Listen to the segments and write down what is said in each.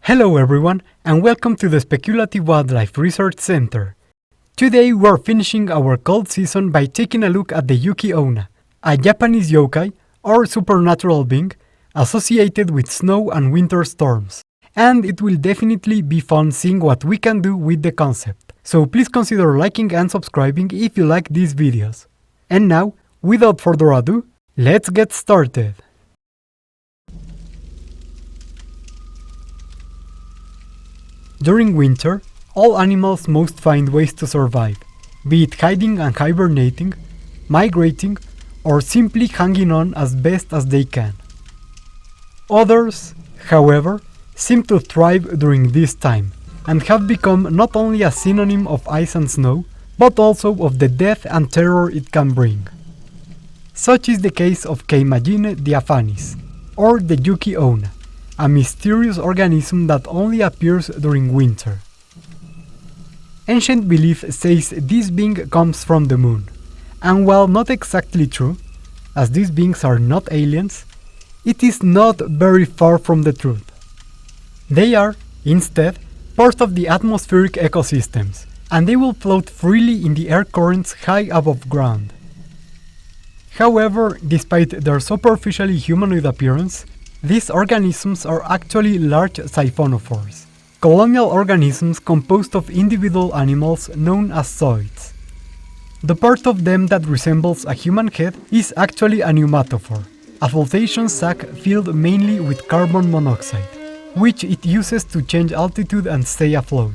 Hello everyone, and welcome to the Speculative Wildlife Research Center. Today we're finishing our cold season by taking a look at the Yuki-onna, a Japanese yokai or supernatural being associated with snow and winter storms. And it will definitely be fun seeing what we can do with the concept. So please consider liking and subscribing if you like these videos. And now, without further ado, let's get started. During winter, all animals must find ways to survive, be it hiding and hibernating, migrating, or simply hanging on as best as they can. Others, however, seem to thrive during this time, and have become not only a synonym of ice and snow, but also of the death and terror it can bring. Such is the case of Keimagine diaphanis, or the Yuki-onna, a mysterious organism that only appears during winter. Ancient belief says this being comes from the moon, and while not exactly true, as these beings are not aliens, it is not very far from the truth. They are, instead, part of the atmospheric ecosystems, and they will float freely in the air currents high above ground. However, despite their superficially humanoid appearance, these organisms are actually large siphonophores, colonial organisms composed of individual animals known as zoids. The part of them that resembles a human head is actually a pneumatophore, a flotation sac filled mainly with carbon monoxide, which it uses to change altitude and stay afloat.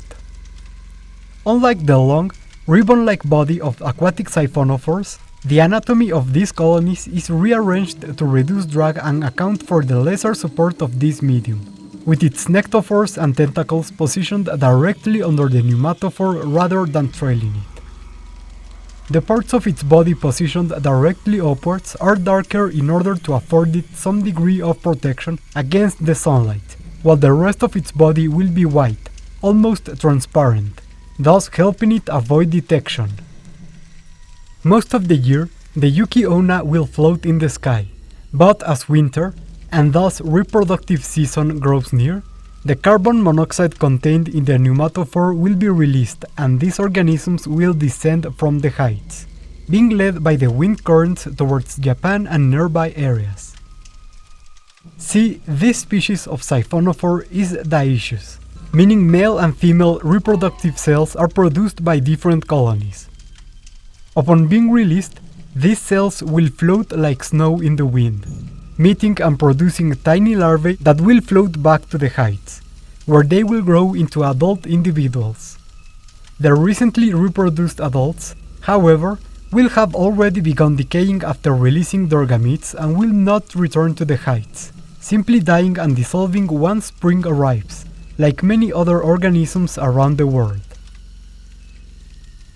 Unlike the long, ribbon-like body of aquatic siphonophores, the anatomy of these colonies is rearranged to reduce drag and account for the lesser support of this medium, with its nectophores and tentacles positioned directly under the pneumatophore rather than trailing it. The parts of its body positioned directly upwards are darker in order to afford it some degree of protection against the sunlight, while the rest of its body will be white, almost transparent, thus helping it avoid detection. Most of the year, the Yuki-onna will float in the sky, but as winter, and thus reproductive season grows near, the carbon monoxide contained in the pneumatophore will be released and these organisms will descend from the heights, being led by the wind currents towards Japan and nearby areas. See, this species of siphonophore is dioecious, meaning male and female reproductive cells are produced by different colonies. Upon being released, these cells will float like snow in the wind, meeting and producing tiny larvae that will float back to the heights, where they will grow into adult individuals. The recently reproduced adults, however, will have already begun decaying after releasing their gametes and will not return to the heights, simply dying and dissolving once spring arrives, like many other organisms around the world.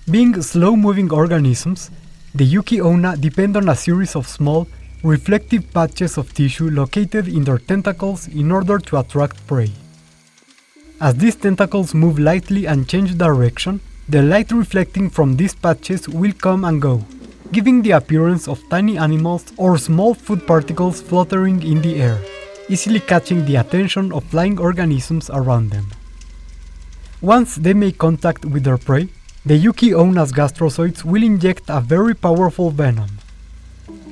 Being slow-moving organisms, the Yuki-onna depend on a series of small, reflective patches of tissue located in their tentacles in order to attract prey. As these tentacles move lightly and change direction, the light reflecting from these patches will come and go, giving the appearance of tiny animals or small food particles fluttering in the air, easily catching the attention of flying organisms around them. Once they make contact with their prey, the Yuki-onna's gastrozoids will inject a very powerful venom.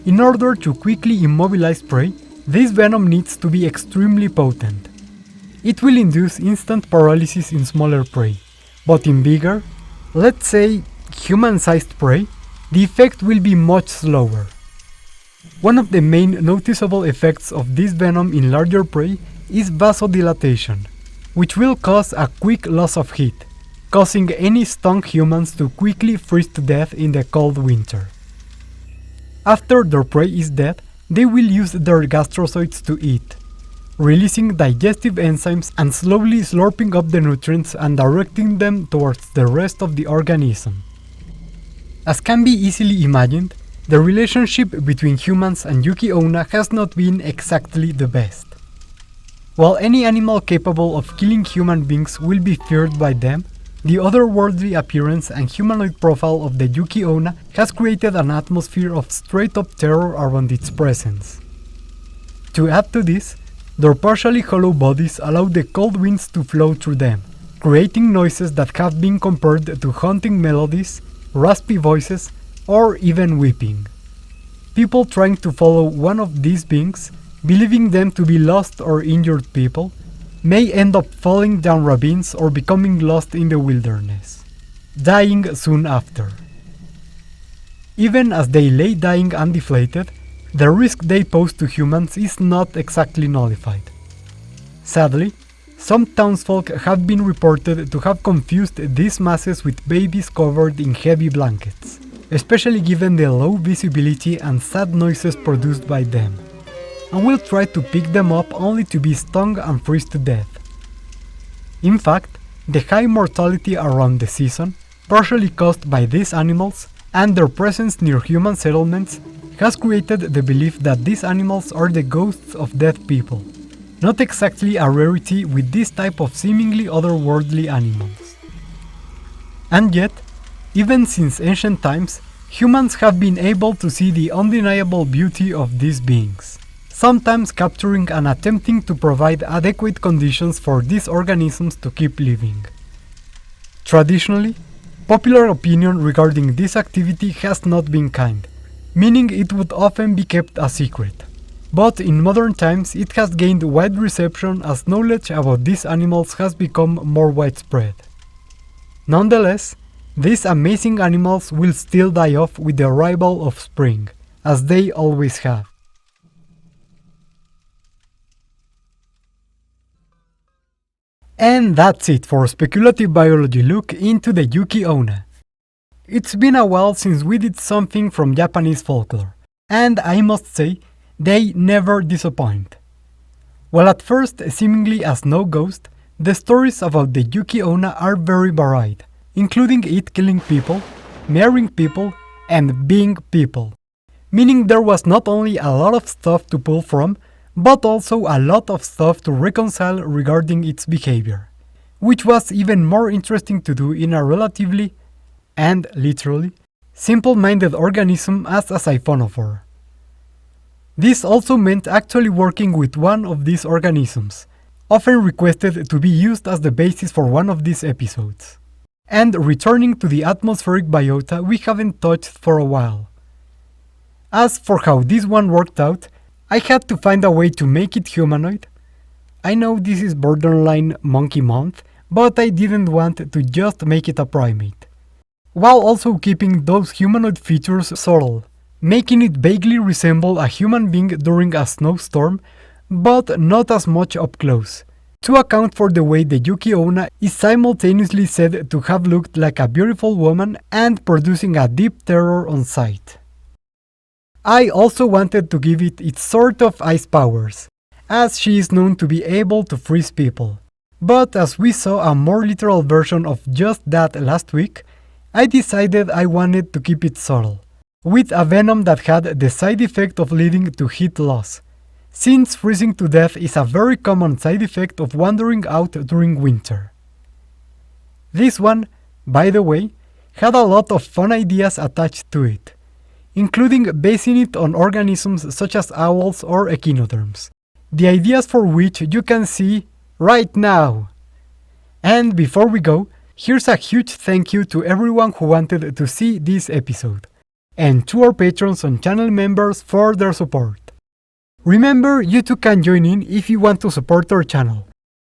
In order to quickly immobilize prey, this venom needs to be extremely potent. It will induce instant paralysis in smaller prey, but in bigger, let's say human-sized prey, the effect will be much slower. One of the main noticeable effects of this venom in larger prey is vasodilatation, which will cause a quick loss of heat, causing any stung humans to quickly freeze to death in the cold winter. After their prey is dead, they will use their gastrozoids to eat, releasing digestive enzymes and slowly slurping up the nutrients and directing them towards the rest of the organism. As can be easily imagined, the relationship between humans and Yuki-onna has not been exactly the best. While any animal capable of killing human beings will be feared by them, the otherworldly appearance and humanoid profile of the Yuki-onna has created an atmosphere of straight-up terror around its presence. To add to this, Their partially hollow bodies allow the cold winds to flow through them, creating noises that have been compared to haunting melodies, raspy voices, or even weeping. People trying to follow one of these beings, believing them to be lost or injured people, may end up falling down ravines or becoming lost in the wilderness, dying soon after. Even as they lay dying and deflated, the risk they pose to humans is not exactly nullified. Sadly, some townsfolk have been reported to have confused these masses with babies covered in heavy blankets, especially given the low visibility and sad noises produced by them, and will try to pick them up only to be stung and freeze to death. In fact, the high mortality around the season, partially caused by these animals and their presence near human settlements, has created the belief that these animals are the ghosts of dead people, not exactly a rarity with this type of seemingly otherworldly animals. And yet, even since ancient times, humans have been able to see the undeniable beauty of these beings, sometimes capturing and attempting to provide adequate conditions for these organisms to keep living. Traditionally, popular opinion regarding this activity has not been kind, meaning it would often be kept a secret. But in modern times it has gained wide reception as knowledge about these animals has become more widespread. Nonetheless, these amazing animals will still die off with the arrival of spring, as they always have. And that's it for Speculative Biology look into the Yuki-onna. It's been a while since we did something from Japanese folklore, and I must say, they never disappoint. While at first seemingly as no ghost, the stories about the Yuki-onna are very varied, including it killing people, marrying people, and being people. Meaning there was not only a lot of stuff to pull from, but also a lot of stuff to reconcile regarding its behavior, which was even more interesting to do in a relatively, and literally, simple-minded organism as a siphonophore. This also meant actually working with one of these organisms, often requested to be used as the basis for one of these episodes, and returning to the atmospheric biota we haven't touched for a while. As for how this one worked out, I had to find a way to make it humanoid. I know this is borderline monkey month, but I didn't want to just make it a primate, while also keeping those humanoid features subtle, making it vaguely resemble a human being during a snowstorm, but not as much up close, to account for the way the Yuki-onna is simultaneously said to have looked like a beautiful woman and producing a deep terror on sight. I also wanted to give it its sort of ice powers, as she is known to be able to freeze people. But as we saw a more literal version of just that last week, I decided I wanted to keep it subtle, with a venom that had the side effect of leading to heat loss, since freezing to death is a very common side effect of wandering out during winter. This one, by the way, had a lot of fun ideas attached to it, including basing it on organisms such as owls or echinoderms, the ideas for which you can see right now. And before we go, here's a huge thank you to everyone who wanted to see this episode, and to our patrons and channel members for their support. Remember, you too can join in if you want to support our channel,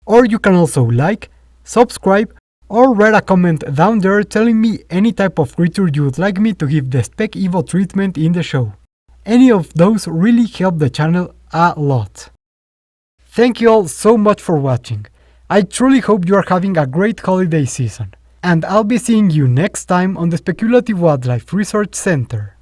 or you can also like, subscribe, or write a comment down there telling me any type of creature you would like me to give the Spec Evo treatment in the show. Any of those really help the channel a lot. Thank you all so much for watching. I truly hope you are having a great holiday season, and I'll be seeing you next time on the Speculative Wildlife Research Center.